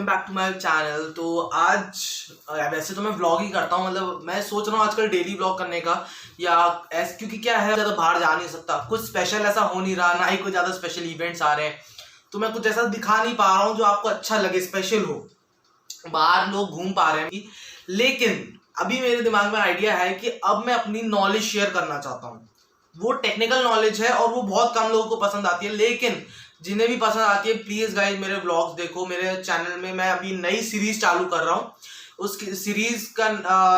Back to my channel. तो आज वैसे तो मैं व्लॉग ही करता हूँ, मतलब मैं सोच रहा हूँ आजकल डेली व्लॉग करने का, या क्योंकि क्या है, ज़्यादा बाहर जा नहीं सकता, कुछ स्पेशल ऐसा हो नहीं रहा, ना ही कोई ज़्यादा स्पेशल इवेंट्स आ रहे हैं, तो मैं कुछ ऐसा दिखा नहीं पा रहा हूँ जो आपको अच्छा लगे, स्पेशल हो। बाहर लोग घूम पा रहे हैं, लेकिन अभी मेरे दिमाग में आइडिया है कि अब मैं अपनी नॉलेज शेयर करना चाहता हूँ। वो टेक्निकल नॉलेज है और वो बहुत कम लोगों को पसंद आती है, लेकिन जिन्हें भी पसंद आती है प्लीज गाइज मेरे व्लॉग्स देखो। मेरे चैनल में मैं अभी नई सीरीज चालू कर रहा हूँ, उस सीरीज का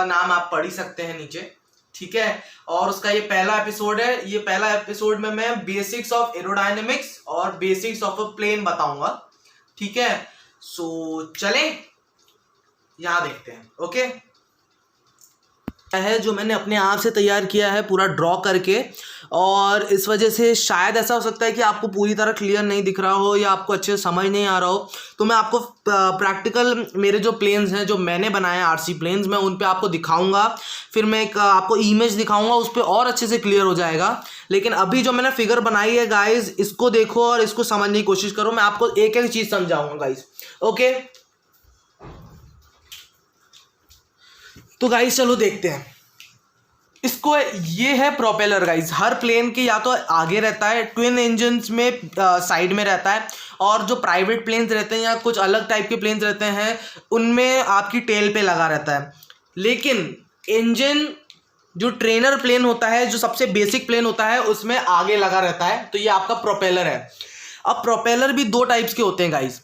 नाम आप पढ़ ही सकते हैं नीचे, ठीक है। और उसका ये पहला एपिसोड है। ये पहला एपिसोड में मैं बेसिक्स ऑफ एरोडायनेमिक्स और बेसिक्स ऑफ अ प्लेन बताऊंगा, ठीक है। सो चले यहाँ देखते हैं। ओके, है जो मैंने अपने आप से तैयार किया है पूरा ड्रॉ करके, और इस वजह से शायद ऐसा हो सकता है कि आपको पूरी तरह क्लियर नहीं दिख रहा हो या आपको अच्छे से समझ नहीं आ रहा हो। तो मैं आपको प्रैक्टिकल मेरे जो प्लेन्स हैं जो मैंने बनाए हैं आरसी प्लेन्स, मैं उन पे आपको दिखाऊंगा। फिर मैं एक आपको इमेज दिखाऊंगा, उस पर और अच्छे से क्लियर हो जाएगा। लेकिन अभी जो मैंने फिगर बनाई है गाइज, इसको देखो और इसको समझने की कोशिश करो। मैं आपको एक एक चीज़ समझाऊंगा गाइज। ओके, तो गाइस चलो देखते हैं इसको। ये है प्रोपेलर गाइस। हर प्लेन के या तो आगे रहता है, ट्विन इंजन्स में साइड में रहता है, और जो प्राइवेट प्लेन्स रहते हैं या कुछ अलग टाइप के प्लेन्स रहते हैं उनमें आपकी टेल पे लगा रहता है। लेकिन इंजन जो ट्रेनर प्लेन होता है, जो सबसे बेसिक प्लेन होता है, उसमें आगे लगा रहता है। तो ये आपका प्रोपेलर है। अब प्रोपेलर भी दो टाइप्स के होते हैं गाइस।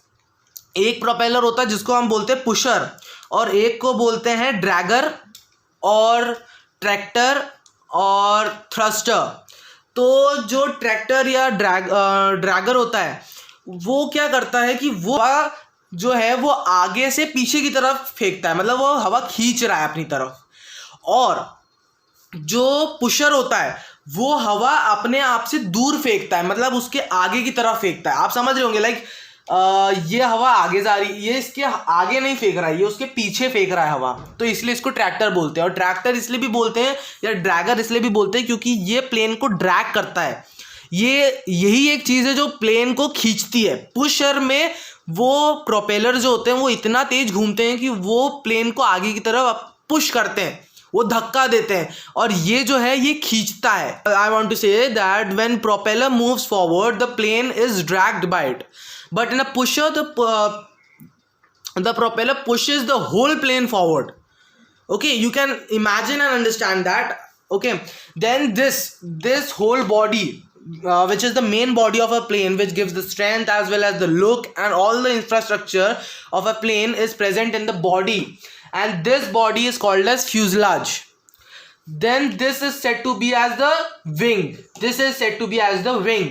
एक प्रोपेलर होता है जिसको हम बोलते हैं पुशर, और एक को बोलते हैं ड्रैगर और ट्रैक्टर और थ्रस्टर। तो जो ट्रैक्टर या ड्रैगर होता है वो क्या करता है कि वो जो है वो आगे से पीछे की तरफ फेंकता है, मतलब वो हवा खींच रहा है अपनी तरफ। और जो पुशर होता है वो हवा अपने आप से दूर फेंकता है, मतलब उसके आगे की तरफ फेंकता है। आप समझ रहे होंगे, लाइक ये हवा आगे जा रही है, ये इसके आगे नहीं फेंक रहा है, ये उसके पीछे फेंक रहा है हवा, तो इसलिए इसको ट्रैक्टर बोलते हैं। और ट्रैक्टर इसलिए भी बोलते हैं या ड्रैगर इसलिए भी बोलते हैं क्योंकि ये प्लेन को ड्रैग करता है। यही एक चीज़ है जो प्लेन को खींचती है। पुशर में वो प्रोपेलर जो होते हैं वो इतना तेज घूमते हैं कि वो प्लेन को आगे की तरफ पुश करते हैं, वो धक्का देते हैं, और ये जो है ये खींचता है। I want to say that when propeller moves forward the plane is dragged by it, but in a pusher the propeller pushes the whole plane forward. Okay, you can imagine and understand that. Okay, then this whole body which is the main body of a plane, which gives the strength as well as the look and all the infrastructure of a plane, is present in the body, and this body is called as fuselage. Then this is said to be as the wing. This is said to be as the wing.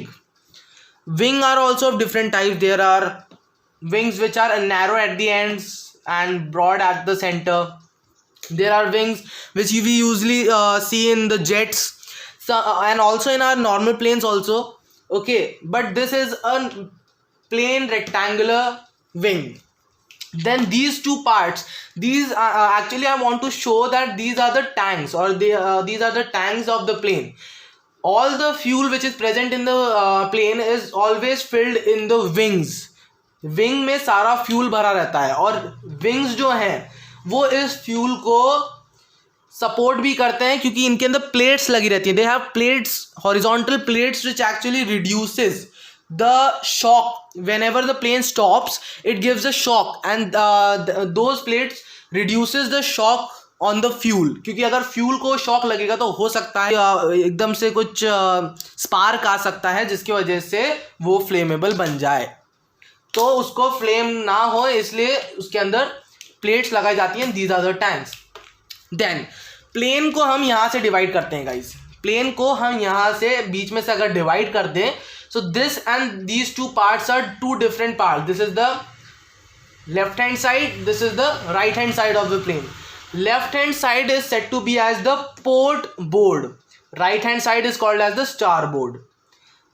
Wing are also of different types. There are wings which are narrow at the ends and broad at the center. There are wings which we usually see in the jets, and also in our normal planes also. Okay, but this is a plain rectangular wing. Then these two parts, these actually I want to show that these are the tanks, or these are the tanks of the plane. All the fuel which is present in the plane is always filled in the wings. Wing में सारा fuel भरा रहता है, और wings जो हैं वो इस फ्यूल को सपोर्ट भी करते हैं क्योंकि इनके अंदर प्लेट्स लगी रहती हैं। They have plates, horizontal plates, which actually reduces the shock whenever the plane stops. It gives a shock, and those plates reduces the shock on the fuel, क्योंकि अगर फ्यूल को शॉक लगेगा तो हो सकता है एकदम से कुछ स्पार्क आ सकता है जिसकी वजह से वो फ्लेमेबल बन जाए। तो उसको फ्लेम ना हो इसलिए उसके अंदर प्लेट्स लगाई जाती हैं। These are the tanks. Then plane को हम यहाँ से डिवाइड करते हैं गाइस। प्लेन को हम यहाँ से बीच में से अगर डिवाइड कर दें, so this and these two parts are two different part. This is the left hand side, this is the right hand side of the plane. Left hand side is said to be as the port board. Right hand side is called as the starboard.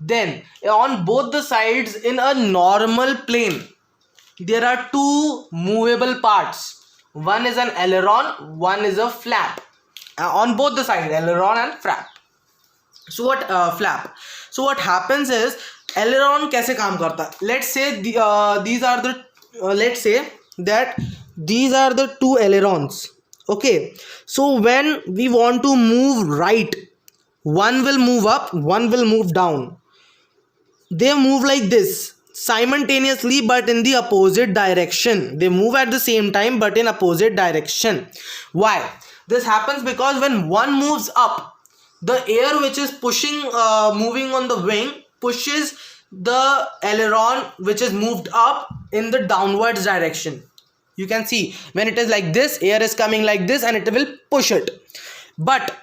Then on both the sides in a normal plane there are two movable parts. One is an aileron, one is a flap. On both the sides, aileron and flap. So what flap? So what happens is aileron कैसे काम करता है? Let's say these are the let's say that these are the two ailerons. Okay, so when we want to move right, one will move up, one will move down. They move like this simultaneously but in the opposite direction. They move at the same time but in opposite direction. Why this happens? Because when one moves up, the air which is pushing moving on the wing pushes the aileron which is moved up in the downwards direction. You can see when it is like this, air is coming like this and it will push it. But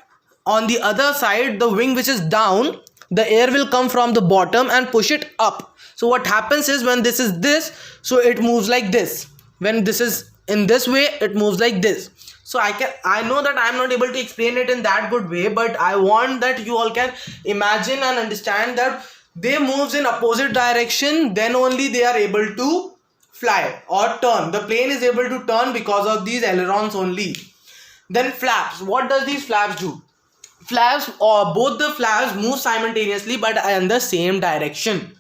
on the other side, the wing which is down, the air will come from the bottom and push it up. So what happens is when this is this, so it moves like this. When this is in this way, it moves like this. So I know that I'm not able to explain it in that good way, but I want that you all can imagine and understand that they moves in opposite direction, then only they are able to fly or turn. The plane is able to turn because of these ailerons only. Then flaps. What does these flaps do? Flaps, or both the flaps move simultaneously but in the same direction,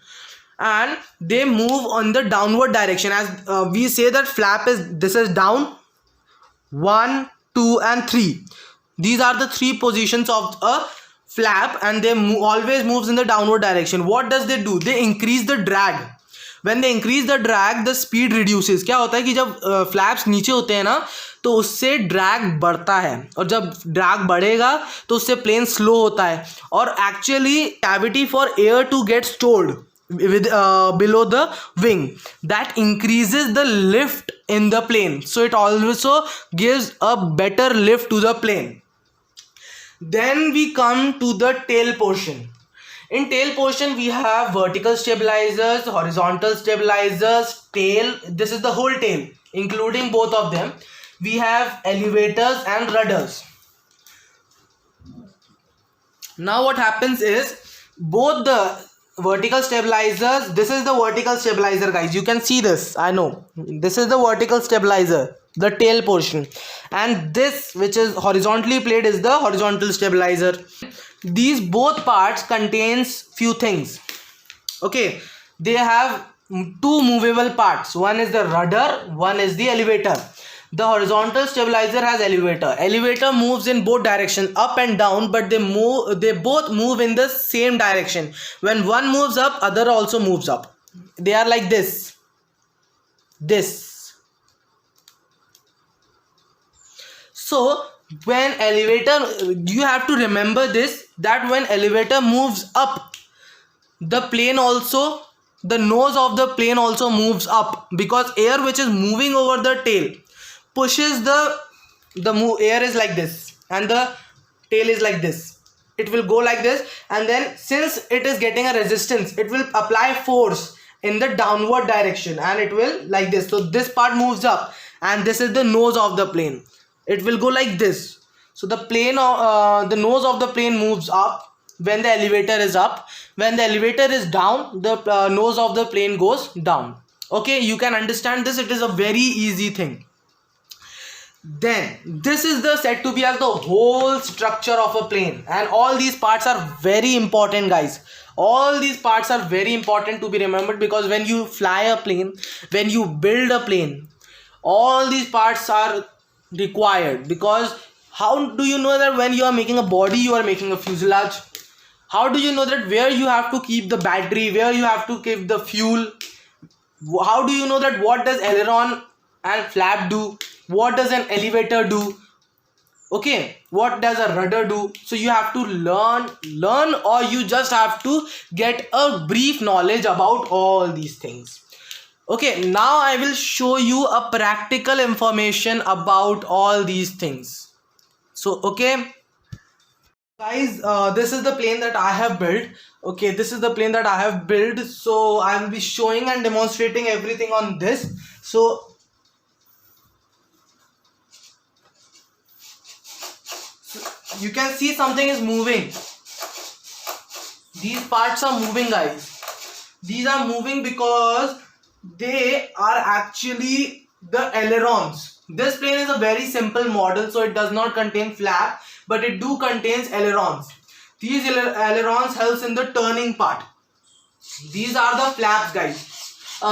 and they move on the downward direction. As we say that flap is, this is down, 1, 2 and 3. These are the three positions of a flap, and they always moves in the downward direction. What does they do? They increase the drag. When they increase the drag, the speed reduces. क्या होता है कि जब flaps नीचे होते हैं ना, तो उससे ड्रैग बढ़ता है, और जब ड्रैग बढ़ेगा तो उससे प्लेन स्लो होता है. और actually cavity for air to get stored with below the wing, that increases the lift in the plane, so it also gives a better lift to the plane. Then we come to the tail portion. In tail portion we have vertical stabilizers, horizontal stabilizers, tail. This is the whole tail including both of them. We have elevators and rudders. Now what happens is, both the vertical stabilizers, this is the vertical stabilizer guys, you can see this, I know this is the vertical stabilizer, the tail portion, and this which is horizontally placed is the horizontal stabilizer. These both parts contains few things. Okay, they have two movable parts. One is the rudder, one is the elevator. The horizontal stabilizer has elevator. Elevator moves in both directions, up and down, but they both move in the same direction. When one moves up, other also moves up. They are like this. So when elevator, you have to remember this, that when elevator moves up, the plane also, the nose of the plane also moves up, because air which is moving over the tail pushes the air is like this and the tail is like this. It will go like this, and then since it is getting a resistance, it will apply force in the downward direction and it will like this. So this part moves up and this is the nose of the plane. It will go like this. So the plane, the nose of the plane moves up when the elevator is up. When the elevator is down, the nose of the plane goes down. Okay, you can understand this. It is a very easy thing. Then this is the said to be as the whole structure of a plane, and all these parts are very important guys. All these parts are very important to be remembered, because when you fly a plane, when you build a plane, all these parts are required. Because how do you know that when you are making a body, you are making a fuselage? How do you know that where you have to keep the battery, where you have to keep the fuel? How do you know that what does aileron and flap do? What does an elevator do? Okay, what does a rudder do? So you have to learn, or you just have to get a brief knowledge about all these things. Okay, now I will show you a practical information about all these things. So okay guys, this is the plane that I have built. Okay, this is the plane that I have built. So I will be showing and demonstrating everything on this. So you can see something is moving. These parts are moving guys. These are moving because they are actually the ailerons. This plane is a very simple model, so it does not contain flap, but it do contains ailerons. These ailerons helps in the turning part. These are the flaps guys.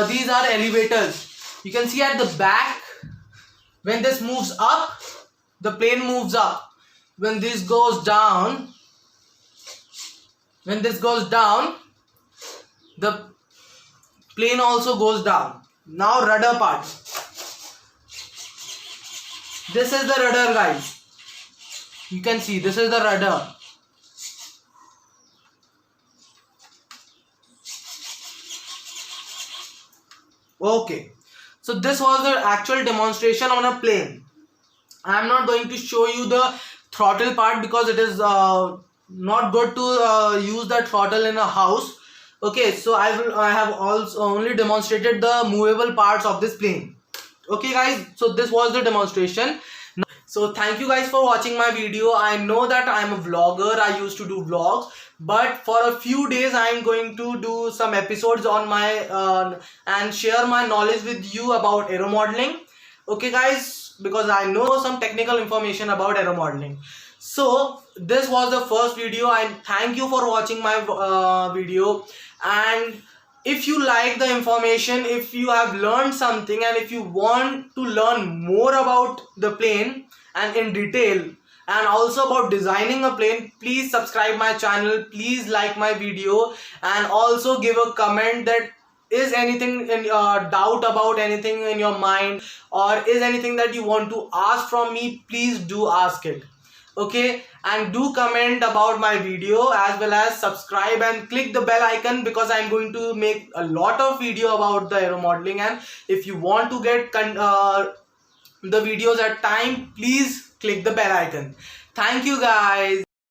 These are elevators. You can see at the back When this moves up, the plane moves up. When this goes down, the plane also goes down. Now rudder part. This is the rudder, guys. You can see this is the rudder. Okay, so this was the actual demonstration on a plane. I am not going to show you the throttle part because it is not good to use that throttle in a house. Okay, so I have also only demonstrated the movable parts of this plane. Okay guys, so this was the demonstration. So thank you guys for watching my video. I know that I am a vlogger, I used to do vlogs, but for a few days I am going to do some episodes on my and share my knowledge with you about aero modeling. Okay guys, because I know some technical information about aero modeling. So this was the first video, and thank you for watching my video. And if you like the information, if you have learned something, and if you want to learn more about the plane and in detail, and also about designing a plane, please subscribe my channel, please like my video, and also give a comment that is anything in doubt about anything in your mind, or is anything that you want to ask from me, please do ask it. Okay, and do comment about my video, as well as subscribe and click the bell icon, because I'm going to make a lot of video about the aero modeling. And if you want to get the videos at time, please click the bell icon. Thank you guys.